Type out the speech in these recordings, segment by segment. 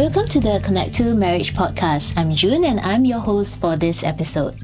Welcome to the Connect to Marriage podcast. I'm June and I'm your host for this episode.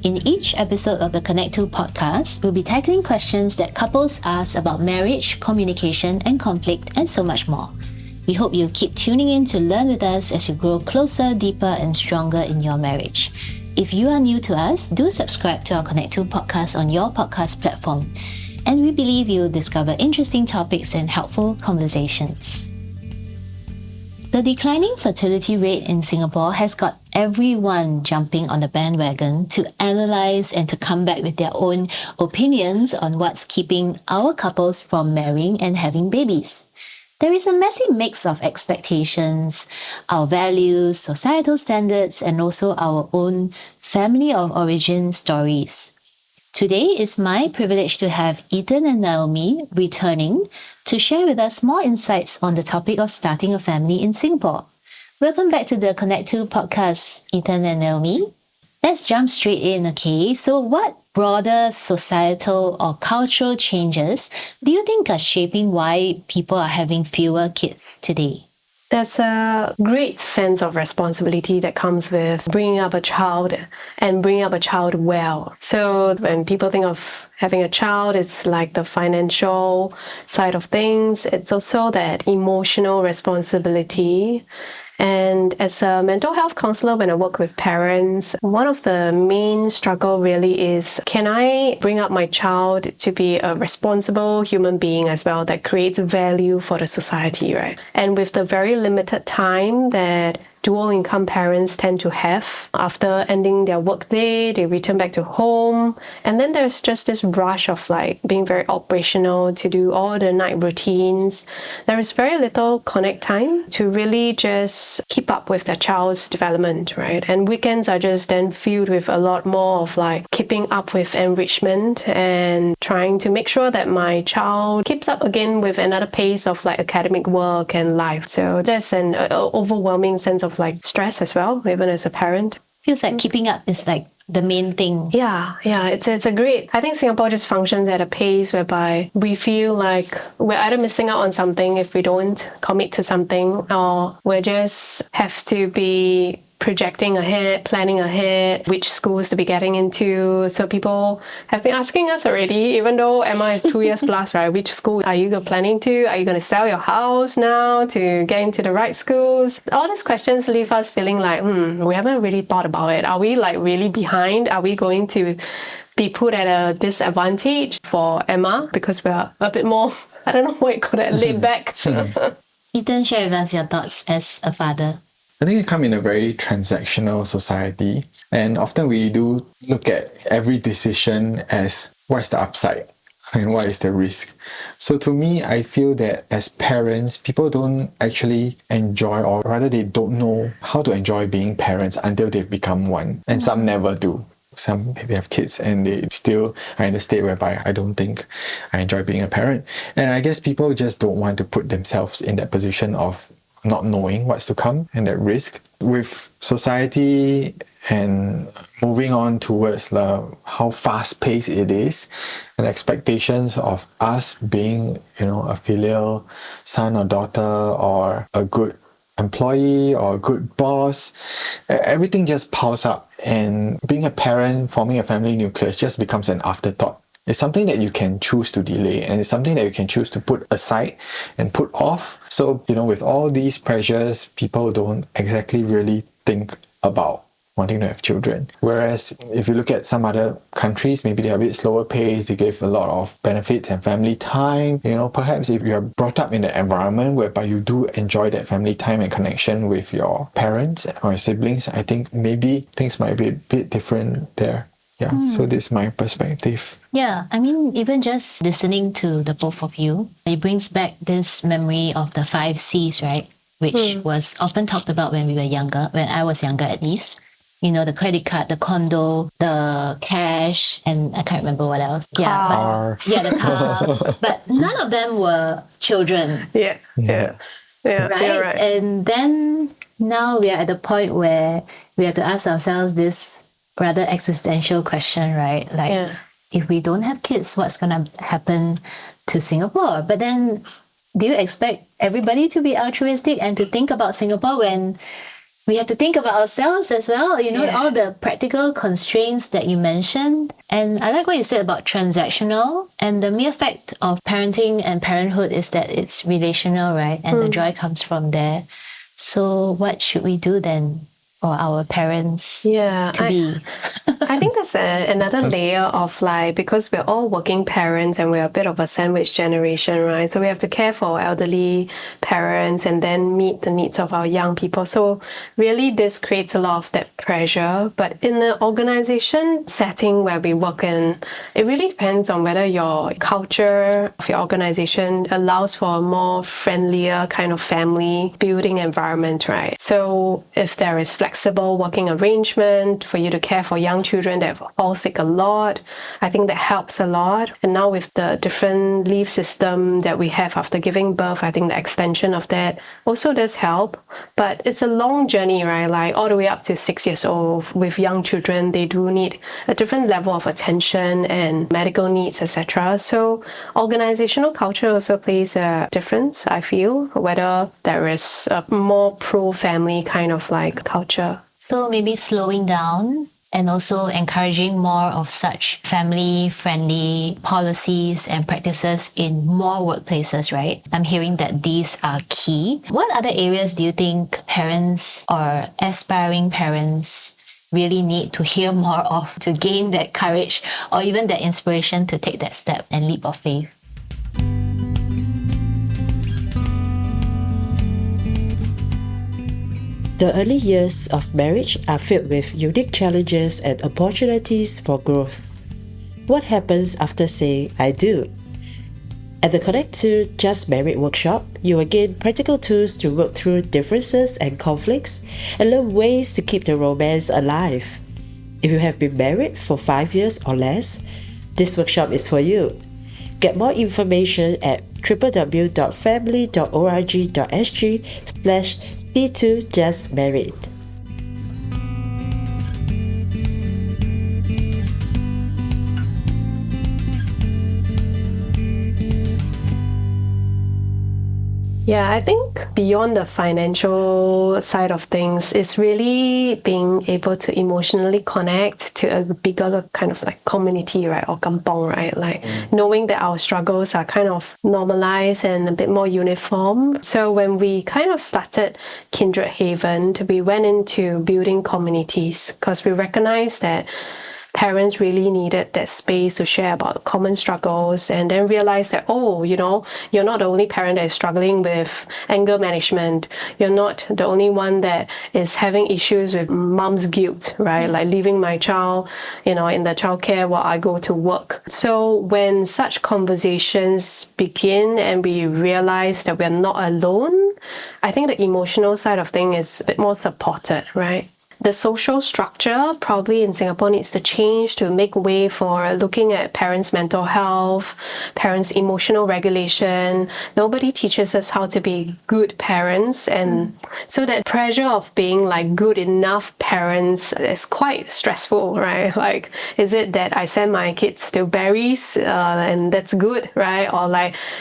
In each episode of the Connect to podcast, we'll be tackling questions that couples ask about marriage, communication, and conflict, and so much more. We hope you keep tuning in to learn with us as you grow closer, deeper, and stronger in your marriage. If you are new to us, do subscribe to our Connect to podcast on your podcast platform. And we believe you'll discover interesting topics and helpful conversations. The declining fertility rate in Singapore has got everyone jumping on the bandwagon to analyse and to come back with their own opinions on what's keeping our couples from marrying and having babies. There is a messy mix of expectations, our values, societal standards, and also our own family of origin stories. Today is my privilege to have Ethan and Naomi returning to share with us more insights on the topic of starting a family in Singapore. Welcome back to the Connect to podcast, Ethan and Naomi. Let's jump straight in, okay? So what broader societal or cultural changes do you think are shaping why people are having fewer kids today? There's a great sense of responsibility that comes with bringing up a child and bringing up a child well. So when people think of having a child, it's like the financial side of things. It's also that emotional responsibility. And as a mental health counselor, when I work with parents, one of the main struggle really is, can I bring up my child to be a responsible human being as well that creates value for the society, right? And with the very limited time that dual income parents tend to have after ending their work day, they return back to home. And then there's just this rush of like being very operational to do all the night routines. There is very little connect time to really just keep up with their child's development, right? And weekends are just then filled with a lot more of like keeping up with enrichment and trying to make sure that my child keeps up again with another pace of like academic work and life. So there's an overwhelming sense of like stress as well, even as a parent. Feels like keeping up is like the main thing. Yeah, it's a great. I think Singapore just functions at a pace whereby we feel like we're either missing out on something if we don't commit to something, or we just have to be projecting ahead, planning ahead, which schools to be getting into. So people have been asking us already, even though Emma is 2 years plus, right? Which school are you planning to? Are you going to sell your house now to get into the right schools? All these questions leave us feeling like, we haven't really thought about it. Are we like really behind? Are we going to be put at a disadvantage for Emma because we're a bit more, I don't know what you call it, laid back? Ethan, share with us your thoughts as a father. I think we come in a very transactional society, and often we do look at every decision as what's the upside and what is the risk. So to me, I feel that as parents, people don't actually enjoy, or rather they don't know how to enjoy being parents until they've become one. And some never do. Some maybe have kids and they still are in a state whereby I don't think I enjoy being a parent. And I guess people just don't want to put themselves in that position of not knowing what's to come and that risk. With society and moving on towards how fast-paced it is and expectations of us being, a filial son or daughter or a good employee or a good boss, everything just piles up, and being a parent, forming a family nucleus just becomes an afterthought. It's something that you can choose to delay, and it's something that you can choose to put aside and put off. So, with all these pressures, people don't exactly really think about wanting to have children. Whereas if you look at some other countries, maybe they're a bit slower pace, they give a lot of benefits and family time. Perhaps if you are brought up in an environment whereby you do enjoy that family time and connection with your parents or siblings, I think maybe things might be a bit different there. Yeah, so this is my perspective. Yeah, I mean, even just listening to the both of you, it brings back this memory of the 5 C's, right? Which was often talked about when we were younger, when I was younger at least. The credit card, the condo, the cash, and I can't remember what else. Car. The car. But none of them were children. Yeah. Right? Right. And then now we are at the point where we have to ask ourselves this rather existential question, right? Like, if we don't have kids, what's going to happen to Singapore? But then do you expect everybody to be altruistic and to think about Singapore when we have to think about ourselves as well? All the practical constraints that you mentioned. And I like what you said about transactional. And the mere fact of parenting and parenthood is that it's relational, right? And the joy comes from there. So what should we do then for our parents to be? I think that's another layer of because we're all working parents and we're a bit of a sandwich generation, right? So we have to care for our elderly parents and then meet the needs of our young people. So really this creates a lot of that pressure. But in the organization setting where we work in, it really depends on whether your culture of your organization allows for a more friendlier kind of family building environment, right? So if there is flexible working arrangement for you to care for young children that fall sick a lot, I think that helps a lot. And now with the different leave system that we have after giving birth, I think the extension of that also does help. But it's a long journey, right? All the way up to 6 years old with young children, they do need a different level of attention and medical needs, etc. So organizational culture also plays a difference, I feel, whether there is a more pro-family kind of culture. So maybe slowing down and also encouraging more of such family-friendly policies and practices in more workplaces, right? I'm hearing that these are key. What other areas do you think parents or aspiring parents really need to hear more of to gain that courage or even that inspiration to take that step and leap of faith? The early years of marriage are filled with unique challenges and opportunities for growth. What happens after saying I do? At the Connect to Just Married workshop, you will gain practical tools to work through differences and conflicts and learn ways to keep the romance alive. If you have been married for 5 years or less, this workshop is for you. Get more information at www.family.org.sg/C2JustMarried. Yeah, I think beyond the financial side of things, it's really being able to emotionally connect to a bigger kind of community, right? Or kampong, right? Knowing that our struggles are kind of normalized and a bit more uniform. So when we kind of started Kindred Haven, we went into building communities because we recognized that parents really needed that space to share about common struggles and then realize that, you're not the only parent that is struggling with anger management. You're not the only one that is having issues with mom's guilt, right? Like leaving my child, in the childcare while I go to work. So when such conversations begin and we realize that we're not alone, I think the emotional side of things is a bit more supported, right? The social structure probably in Singapore needs to change to make way for looking at parents' mental health, parents' emotional regulation. Nobody teaches us how to be good parents. And so that pressure of being good enough parents is quite stressful, right? Is it that I send my kids to berries and that's good, right? Or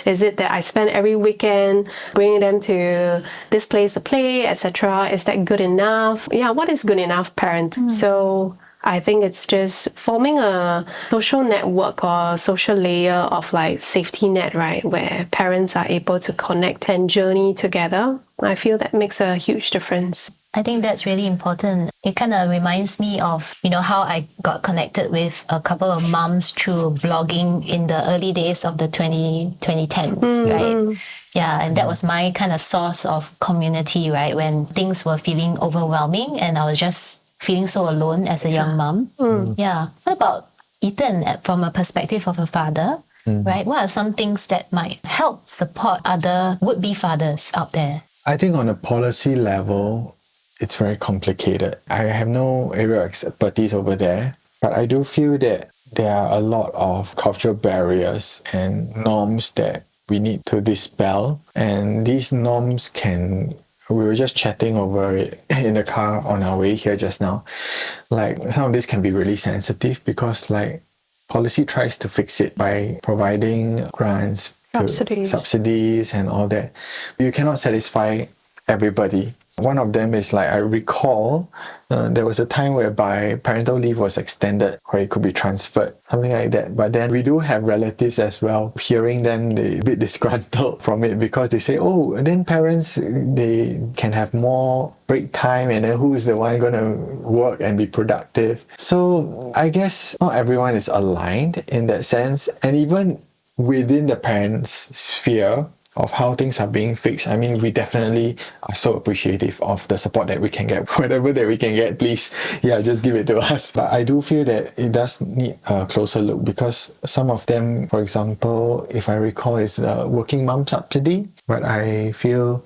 is it that I spend every weekend bringing them to this place to play, etc.? Is that good enough? Yeah, what is good enough parent? So I think it's just forming a social network or social layer of safety net, right? Where parents are able to connect and journey together. I feel that makes a huge difference. I think that's really important. It kind of reminds me of, how I got connected with a couple of moms through blogging in the early days of the 2010s, right? Yeah, and that was my kind of source of community, right? When things were feeling overwhelming and I was just feeling so alone as a young mom. Yeah. What about Ethan from a perspective of a father, right? What are some things that might help support other would-be fathers out there? I think on a policy level, it's very complicated. I have no area of expertise over there, but I do feel that there are a lot of cultural barriers and norms that we need to dispel. And these norms we were just chatting over it in the car on our way here just now. Some of this can be really sensitive because policy tries to fix it by providing grants subsidies and all that. You cannot satisfy everybody. One of them is like, I recall there was a time whereby parental leave was extended or it could be transferred, something like that. But then we do have relatives as well. Hearing them, they're a bit disgruntled from it because they say, oh, then parents, they can have more break time, and then who's the one going to work and be productive? So I guess not everyone is aligned in that sense. And even within the parents' sphere, of how things are being fixed, I mean, we definitely are so appreciative of the support that we can get. Whatever that we can get, please, just give it to us. But I do feel that it does need a closer look, because some of them, for example, if I recall, is the working mum subsidy. But I feel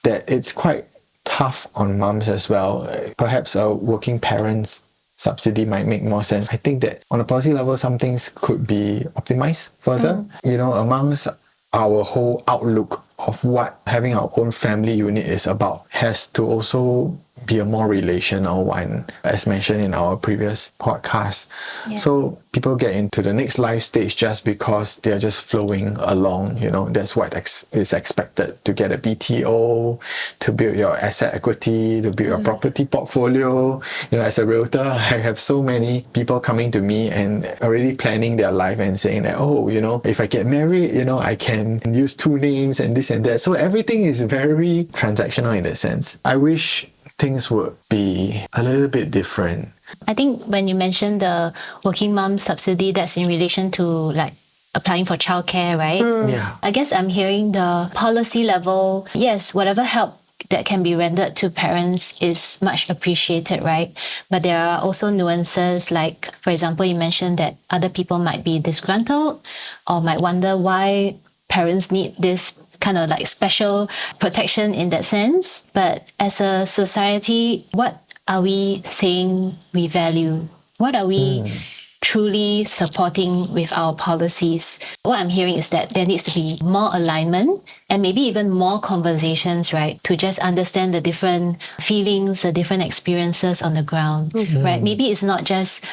that it's quite tough on mums as well. Perhaps a working parents subsidy might make more sense. I think that on a policy level, some things could be optimized further. Amongst our whole outlook of what having our own family unit is about has to also be a more relational one, as mentioned in our previous podcast. Yes. So people get into the next life stage just because they're just flowing along. That's what is expected, to get a BTO, to build your asset equity, to build your property portfolio. As a realtor, I have so many people coming to me and already planning their life and saying that, if I get married, I can use 2 names and this and that. So everything is very transactional in that sense. I wish things would be a little bit different. I think when you mentioned the working mom subsidy, that's in relation to like applying for childcare, right? Yeah. I guess I'm hearing the policy level, yes, whatever help that can be rendered to parents is much appreciated, right? But there are also nuances, like, for example, you mentioned that other people might be disgruntled or might wonder why parents need this kind of like special protection in that sense. But as a society, what are we saying we value? What are we truly supporting with our policies? What I'm hearing is that there needs to be more alignment and maybe even more conversations, right? To just understand the different feelings, the different experiences on the ground, right? Maybe it's not just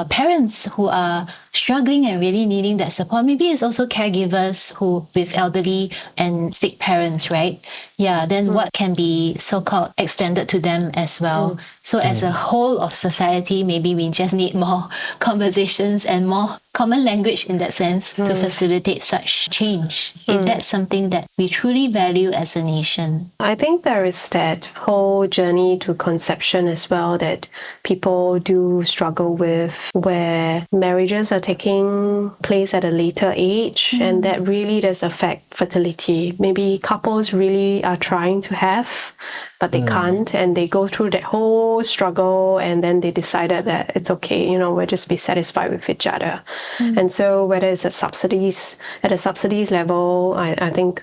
parents who are struggling and really needing that support. Maybe it's also caregivers who with elderly and sick parents, right? Then what can be so-called extended to them as well. So as a whole of society, maybe we just need more conversations and more common language in that sense to facilitate such change, if that's something that we truly value as a nation. I think there is that whole journey to conception as well that people do struggle with, where marriages are taking place at a later age, and that really does affect fertility. Maybe couples really are trying to have, but they can't, and they go through that whole struggle, and then they decided that it's okay, we'll just be satisfied with each other. And so whether it's at a subsidies level, I think,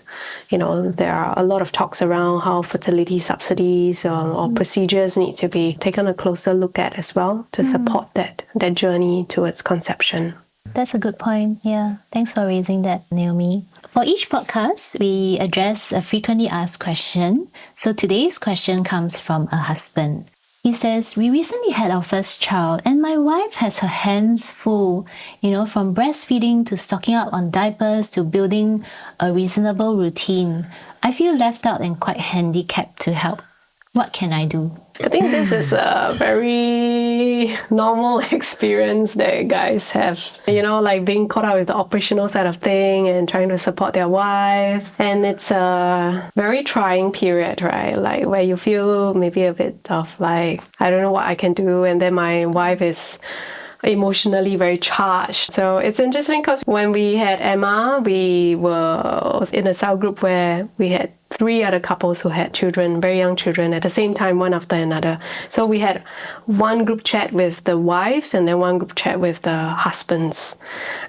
there are a lot of talks around how fertility subsidies or procedures need to be taken a closer look at as well to support that journey towards conception. That's a good point. Yeah. Thanks for raising that, Naomi. For each podcast, we address a frequently asked question. So today's question comes from a husband. He says, we recently had our first child and my wife has her hands full, from breastfeeding to stocking up on diapers to building a reasonable routine. I feel left out and quite handicapped to help. What can I do? I think this is a very normal experience that guys have, like being caught up with the operational side of things and trying to support their wife. And it's a very trying period, right? Like where you feel maybe a bit of like, I don't know what I can do. And then my wife is emotionally very charged. So it's interesting because when we had Emma, we were in a cell group where we had 3 other couples who had children, very young children, at the same time, one after another. So we had one group chat with the wives and then one group chat with the husbands,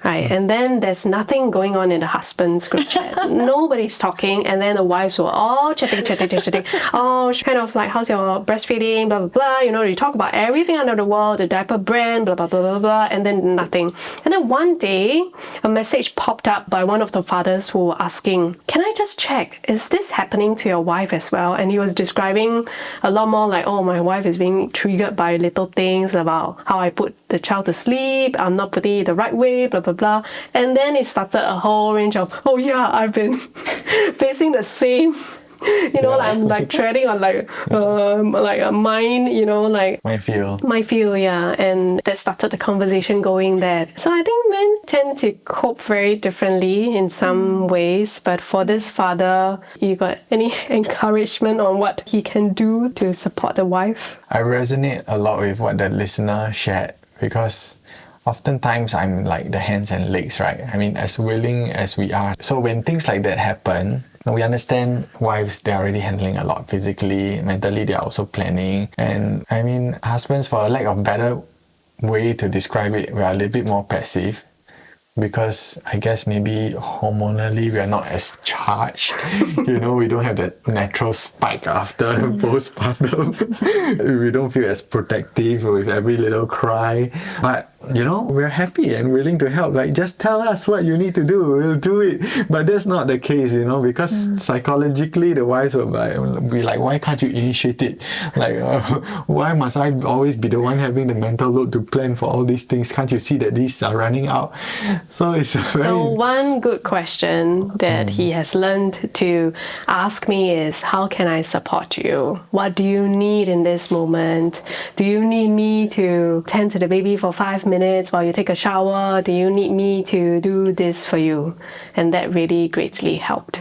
right? And then there's nothing going on in the husbands group chat. Nobody's talking. And then the wives were all chatting. Oh, kind of like, how's your breastfeeding, blah, blah, blah. You talk about everything under the world, the diaper brand, blah, blah, blah, blah, blah. And then nothing. And then one day, a message popped up by one of the fathers who were asking, can I just check, is this happening to your wife as well. And he was describing a lot more like, oh, my wife is being triggered by little things about how I put the child to sleep, I'm not putting it the right way, blah, blah, blah. And then it started a whole range of, oh yeah, I've been facing the same, I'm like treading on like a mine, minefield, yeah. And that started the conversation going there. So I think men tend to cope very differently in some ways. But for this father, you got any encouragement on what he can do to support the wife? I resonate a lot with what the listener shared, because oftentimes I'm like the hands and legs, right? I mean, as willing as we are. So when things like that happen, we understand wives, they're already handling a lot physically, mentally, they're also planning. And I mean, husbands, for a lack of better way to describe it, we are a little bit more passive, because I guess maybe hormonally we are not as charged. We don't have that natural spike after postpartum. We don't feel as protective with every little cry. But we're happy and willing to help. Like, just tell us what you need to do, we'll do it. But that's not the case, because psychologically the wives will be like, why can't you initiate it? Like, why must I always be the one having the mental load to plan for all these things? Can't you see that these are running out? So it's So one good question that he has learned to ask me is, how can I support you? What do you need in this moment? Do you need me to tend to the baby for 5 minutes while you take a shower? Do you need me to do this for you? And that really greatly helped.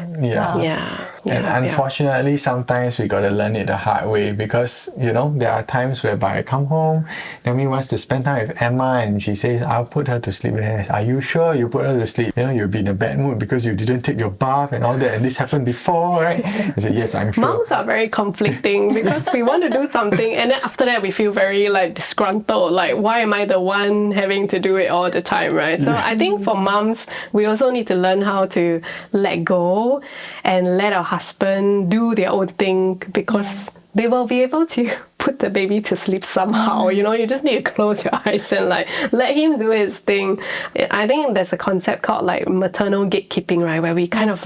And unfortunately, sometimes we got to learn it the hard way, because, there are times whereby I come home, Naomi wants to spend time with Emma, and she says, I'll put her to sleep. And are you sure you put her to sleep? You'll be in a bad mood because you didn't take your bath and all that, and this happened before, right? I said, yes, I'm sure. Moms are very conflicting because we want to do something, and then after that we feel very disgruntled, like, why am I the one having to do it all the time, right? So I think for moms, we also need to learn how to let go and let our husband do their own thing, because they will be able to put the baby to sleep somehow. You just need to close your eyes and let him do his thing. I think there's a concept called maternal gatekeeping, right, where we kind of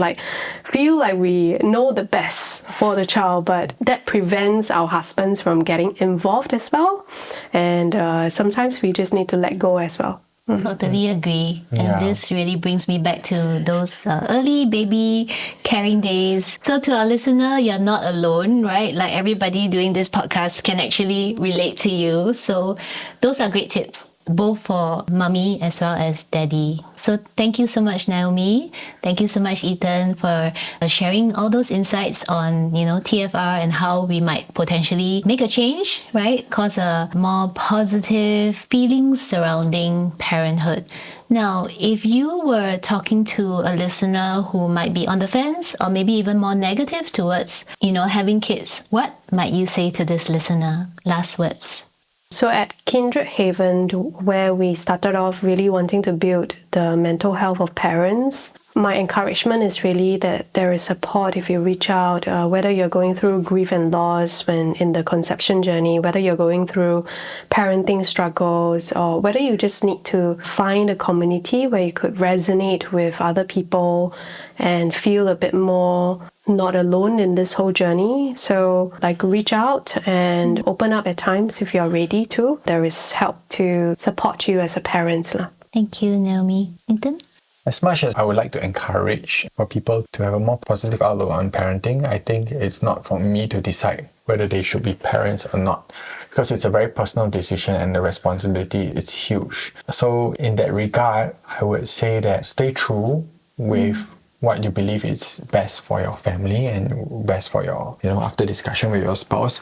feel like we know the best for the child, but that prevents our husbands from getting involved as well. And sometimes we just need to let go as well. Totally agree. And this really brings me back to those early baby carrying days. So to our listener, you're not alone, right? Like, everybody doing this podcast can actually relate to you. So those are great tips, both for mommy as well as daddy. So thank you so much, Naomi. Thank you so much, Ethan, for sharing all those insights on, TFR and how we might potentially make a change, right? Cause a more positive feelings surrounding parenthood. Now, if you were talking to a listener who might be on the fence or maybe even more negative towards, having kids, what might you say to this listener? Last words. So at Kindred Haven, where we started off really wanting to build the mental health of parents, my encouragement is really that there is support if you reach out, whether you're going through grief and loss when in the conception journey, whether you're going through parenting struggles, or whether you just need to find a community where you could resonate with other people and feel a bit more not alone in this whole journey. So reach out and open up at times if you're ready to. There is help to support you as a parent. Thank you, Naomi. Ethan? As much as I would like to encourage for people to have a more positive outlook on parenting, I think it's not for me to decide whether they should be parents or not, because it's a very personal decision and the responsibility is huge. So in that regard, I would say that stay true with what you believe is best for your family and best for your, after discussion with your spouse.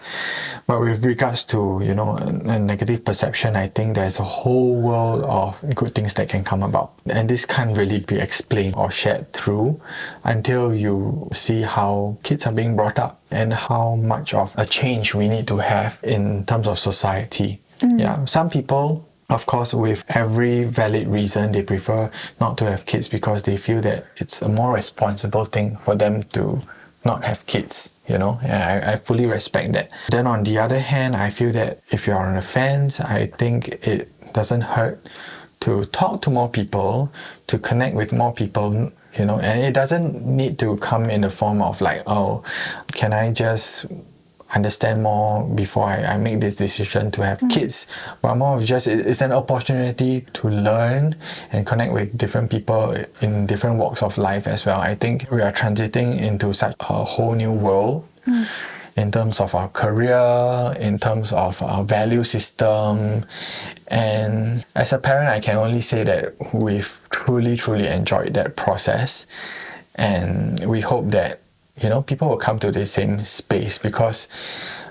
But with regards to, a negative perception, I think there's a whole world of good things that can come about. And this can't really be explained or shared through until you see how kids are being brought up and how much of a change we need to have in terms of society. Some people, of course, with every valid reason, they prefer not to have kids because they feel that it's a more responsible thing for them to not have kids, and I fully respect that. Then on the other hand, I feel that if you're on the fence, I think it doesn't hurt to talk to more people, to connect with more people, and it doesn't need to come in the form of like, oh, can I just understand more before I make this decision to have kids, but more of just it's an opportunity to learn and connect with different people in different walks of life as well. I think we are transiting into such a whole new world in terms of our career, in terms of our value system, and as a parent I can only say that we've truly enjoyed that process, and we hope that people will come to the same space, because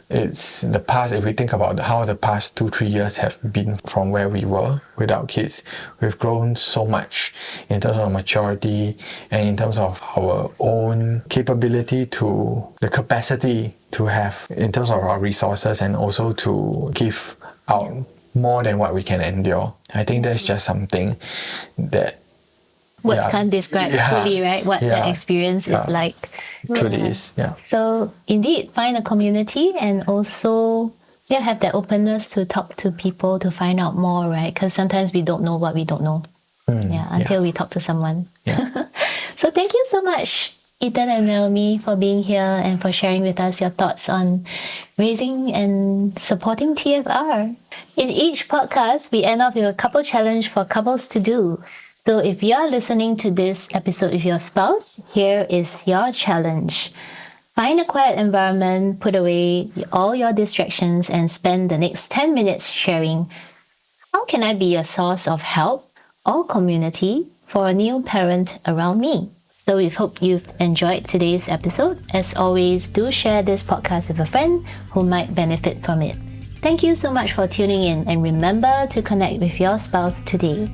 it's the past. If we think about how the past 2-3 years have been from where we were without kids, we've grown so much in terms of maturity and in terms of our own capability, to the capacity to have in terms of our resources, and also to give out more than what we can endure. I think that's just something that words can't describe fully, right? What the experience is like. Truly is, yeah. So indeed, find a community, and also have that openness to talk to people to find out more, right? Because sometimes we don't know what we don't know. Until we talk to someone. Yeah. So thank you so much, Ethan and Naomi, for being here and for sharing with us your thoughts on raising and supporting TFR. In each podcast, we end off with a couple challenge for couples to do. So if you're listening to this episode with your spouse, here is your challenge. Find a quiet environment, put away all your distractions, and spend the next 10 minutes sharing, how can I be a source of help or community for a new parent around me? So we hope you've enjoyed today's episode. As always, do share this podcast with a friend who might benefit from it. Thank you so much for tuning in, and remember to connect with your spouse today.